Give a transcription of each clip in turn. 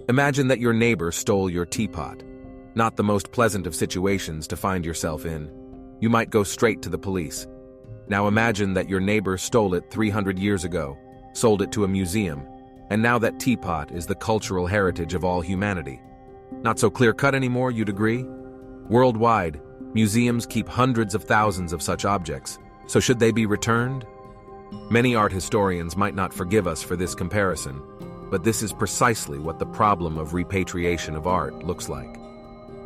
Imagine that your neighbor stole your teapot. Not the most pleasant of situations to find yourself in. You might go straight to the police. Now imagine that your neighbor stole it 300 years ago, sold it to a museum, and now that teapot is the cultural heritage of all humanity. Not so clear-cut anymore, you'd agree? Worldwide, museums keep hundreds of thousands of such objects, so should they be returned? Many art historians might not forgive us for this comparison, but this is precisely what the problem of repatriation of art looks like.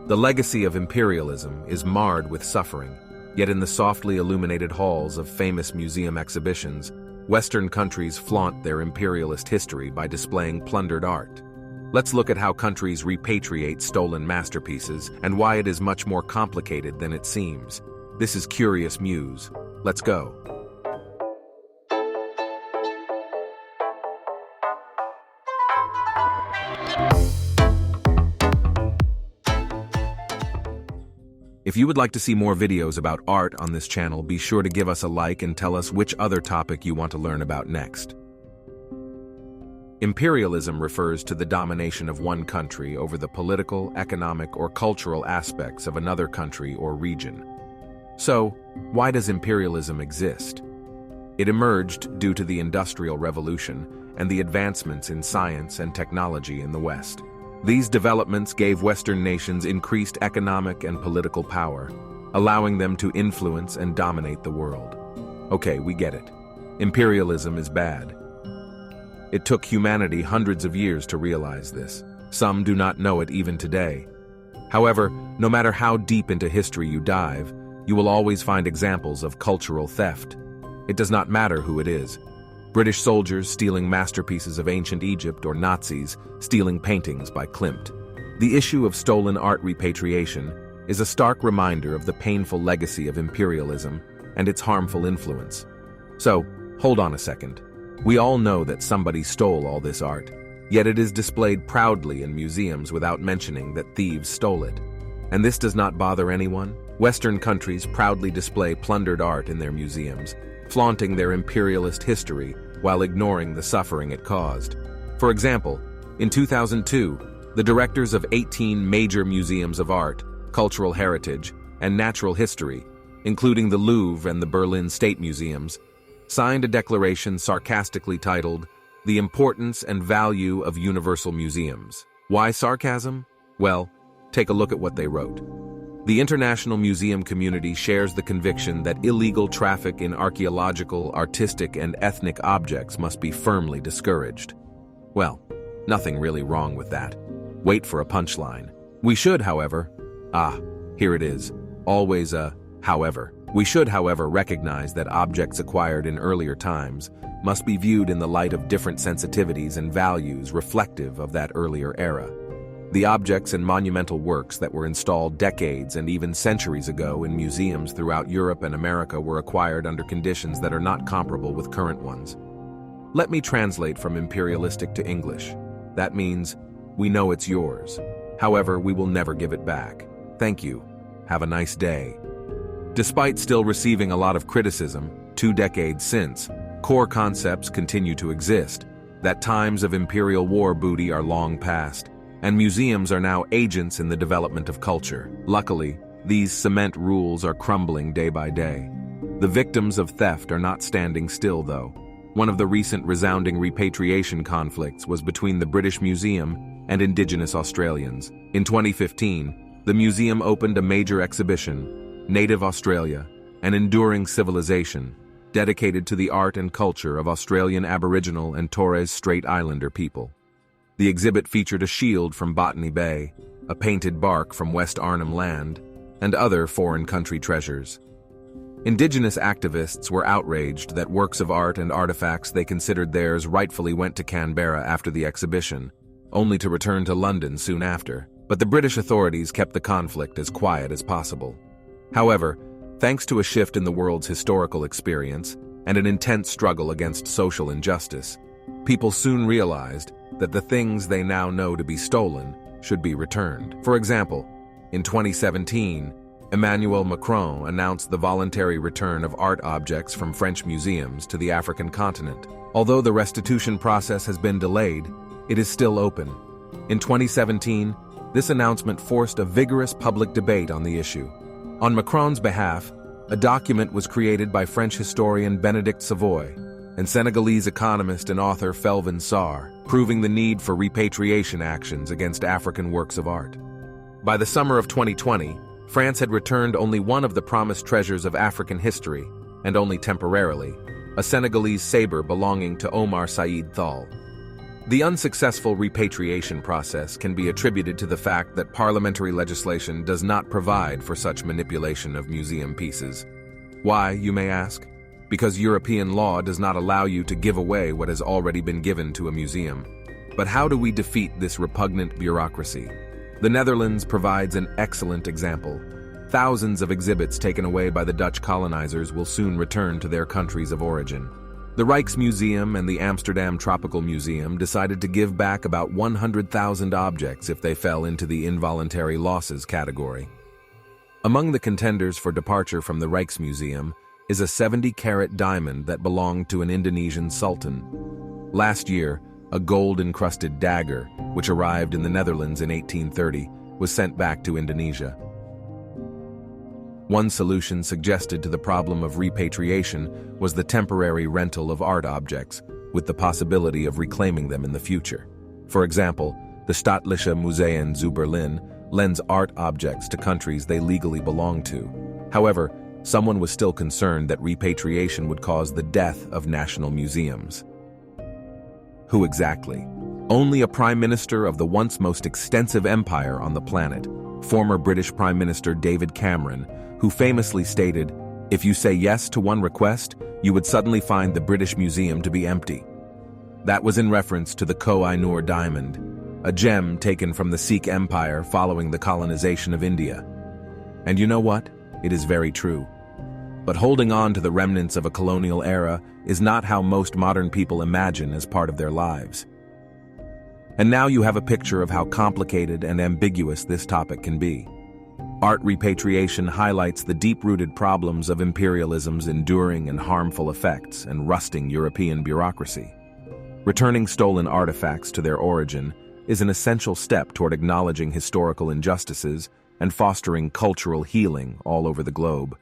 The legacy of imperialism is marred with suffering, yet in the softly illuminated halls of famous museum exhibitions, Western countries flaunt their imperialist history by displaying plundered art. Let's look at how countries repatriate stolen masterpieces and why it is much more complicated than it seems. This is Curious Muse. Let's go. If you would like to see more videos about art on this channel, be sure to give us a like and tell us which other topic you want to learn about next. Imperialism refers to the domination of one country over the political, economic, or cultural aspects of another country or region. So, why does imperialism exist? It emerged due to the Industrial Revolution and the advancements in science and technology in the West. These developments gave Western nations increased economic and political power, allowing them to influence and dominate the world. Okay, we get it. Imperialism is bad. It took humanity hundreds of years to realize this. Some do not know it even today. However, no matter how deep into history you dive, you will always find examples of cultural theft. It does not matter who it is. British soldiers stealing masterpieces of ancient Egypt or Nazis stealing paintings by Klimt. The issue of stolen art repatriation is a stark reminder of the painful legacy of imperialism and its harmful influence. So, hold on a second. We all know that somebody stole all this art, yet it is displayed proudly in museums without mentioning that thieves stole it. And this does not bother anyone? Western countries proudly display plundered art in their museums, flaunting their imperialist history while ignoring the suffering it caused. For example, in 2002, the directors of 18 major museums of art, cultural heritage, and natural history, including the Louvre and the Berlin State Museums, signed a declaration sarcastically titled, "The Importance and Value of Universal Museums." Why sarcasm? Well, take a look at what they wrote. The international museum community shares the conviction that illegal traffic in archaeological, artistic, and ethnic objects must be firmly discouraged. Well, nothing really wrong with that. Wait for a punchline. We should, however, here it is, always a however. We should, however, recognize that objects acquired in earlier times must be viewed in the light of different sensitivities and values reflective of that earlier era. The objects and monumental works that were installed decades and even centuries ago in museums throughout Europe and America were acquired under conditions that are not comparable with current ones. Let me translate from imperialistic to English. That means, we know it's yours. However, we will never give it back. Thank you. Have a nice day. Despite still receiving a lot of criticism, 2 decades since, core concepts continue to exist, that times of imperial war booty are long past, and museums are now agents in the development of culture. Luckily, these cement rules are crumbling day by day. The victims of theft are not standing still, though. One of the recent resounding repatriation conflicts was between the British Museum and Indigenous Australians. In 2015, the museum opened a major exhibition, Native Australia, an enduring civilization, dedicated to the art and culture of Australian Aboriginal and Torres Strait Islander people. The exhibit featured a shield from Botany Bay, a painted bark from West Arnhem Land, and other foreign country treasures. Indigenous activists were outraged that works of art and artifacts they considered theirs rightfully went to Canberra after the exhibition, only to return to London soon after. But the British authorities kept the conflict as quiet as possible. However, thanks to a shift in the world's historical experience and an intense struggle against social injustice, people soon realized that the things they now know to be stolen should be returned. For example, in 2017, Emmanuel Macron announced the voluntary return of art objects from French museums to the African continent. Although the restitution process has been delayed, it is still open. In 2017, this announcement forced a vigorous public debate on the issue. On Macron's behalf, a document was created by French historian Bénédicte Savoy and Senegalese economist and author Felvin Sarr, proving the need for repatriation actions against African works of art. By the summer of 2020, France had returned only one of the promised treasures of African history, and only temporarily, a Senegalese saber belonging to Omar Said Thal. The unsuccessful repatriation process can be attributed to the fact that parliamentary legislation does not provide for such manipulation of museum pieces. Why, you may ask? Because European law does not allow you to give away what has already been given to a museum. But how do we defeat this repugnant bureaucracy? The Netherlands provides an excellent example. Thousands of exhibits taken away by the Dutch colonizers will soon return to their countries of origin. The Rijksmuseum and the Amsterdam Tropical Museum decided to give back about 100,000 objects if they fell into the involuntary losses category. Among the contenders for departure from the Rijksmuseum is a 70-carat diamond that belonged to an Indonesian sultan. Last year, a gold-encrusted dagger, which arrived in the Netherlands in 1830, was sent back to Indonesia. One solution suggested to the problem of repatriation was the temporary rental of art objects, with the possibility of reclaiming them in the future. For example, the Staatliche Museen zu Berlin lends art objects to countries they legally belong to. However, someone was still concerned that repatriation would cause the death of national museums. Who exactly? Only a prime minister of the once most extensive empire on the planet, former British Prime Minister David Cameron, who famously stated, "If you say yes to one request, you would suddenly find the British Museum to be empty." That was in reference to the Koh-i-Noor diamond, a gem taken from the Sikh Empire following the colonization of India. And you know what? It is very true. But holding on to the remnants of a colonial era is not how most modern people imagine as part of their lives. And now you have a picture of how complicated and ambiguous this topic can be. Art repatriation highlights the deep-rooted problems of imperialism's enduring and harmful effects and rusting European bureaucracy. Returning stolen artifacts to their origin is an essential step toward acknowledging historical injustices and fostering cultural healing all over the globe.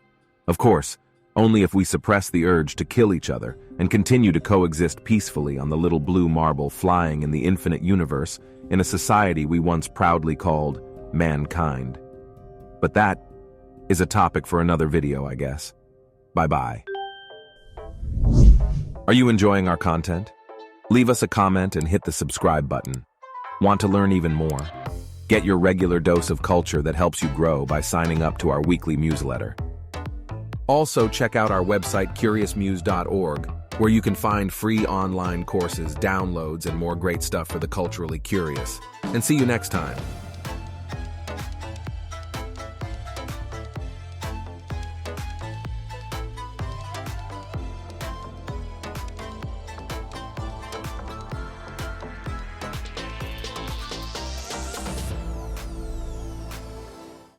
Of course, only if we suppress the urge to kill each other and continue to coexist peacefully on the little blue marble flying in the infinite universe in a society we once proudly called mankind. But that is a topic for another video, I guess. Bye-bye. Are you enjoying our content? Leave us a comment and hit the subscribe button. Want to learn even more? Get your regular dose of culture that helps you grow by signing up to our weekly newsletter. Also, check out our website curiousmuse.org, where you can find free online courses, downloads, and more great stuff for the culturally curious. And see you next time.